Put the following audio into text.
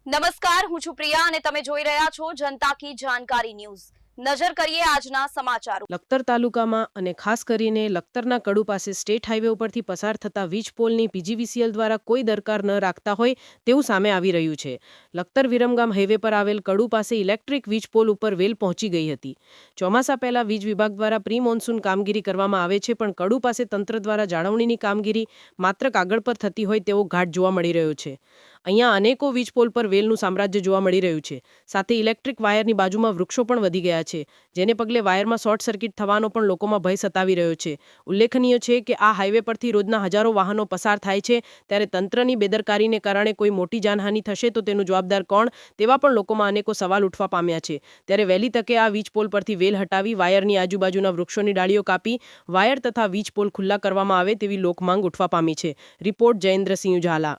નમસ્કાર, હું છું પ્રિયા અને તમે જોઈ રહ્યા છો જનતા કી જાણકારી ન્યૂઝ। નજર કરીએ આજના સમાચારો। લખતર તાલુકામાં અને ખાસ કરીને લખતરના કડુ પાસે સ્ટેટ હાઈવે ઉપરથી પસાર થતા વીજ પોલની પીજીવીસીએલ દ્વારા કોઈ દરકાર ન રાખતા હોય તેવું સામે આવી રહ્યું છે। લખતર વિરમગામ હાઈવે પર આવેલ કડુ પાસે ઇલેક્ટ્રિક વીજ પોલ ઉપર વેલ પહોંચી ગઈ હતી। ચોમાસા પહેલા વીજ વિભાગ દ્વારા પ્રી મોન્સૂન કામગીરી કરવામાં આવે છે, પણ કડુ પાસે તંત્ર દ્વારા જાળવણીની કામગીરી માત્ર કાગળ પર થતી હોય તેવો ઘાટ જોવા મળી રહ્યો છે। અહીંયા અનેકો વીજ પોલ પર વેલનું સામ્રાજ્ય જોવા મળી રહ્યું છે। સાથે ઇલેક્ટ્રિક વાયરની બાજુમાં વૃક્ષો પણ વધી ગયા છે, જેને પગલે વાયરમાં શોર્ટ સર્કિટ થવાનો પણ લોકોમાં ભય સતાવી રહ્યો છે। ઉલ્લેખનીય છે કે આ હાઈવે પરથી રોજના હજારો વાહનો પસાર થાય છે, ત્યારે તંત્રની બેદરકારીને કારણે કોઈ મોટી જાનહાનિ થશે તો તેનું જવાબદાર કોણ, તેવા પણ લોકોમાં અનેકો સવાલ ઉઠવા પામ્યા છે। ત્યારે વહેલી તકે આ વીજ પોલ પરથી વેલ હટાવી વાયરની આજુબાજુના વૃક્ષોની ડાળીઓ કાપી વાયર તથા વીજ પોલ ખુલ્લા કરવામાં આવે તેવી લોકમાંગ ઉઠવા પામી છે। રિપોર્ટ જયેન્દ્રસિંહ ઝાલા।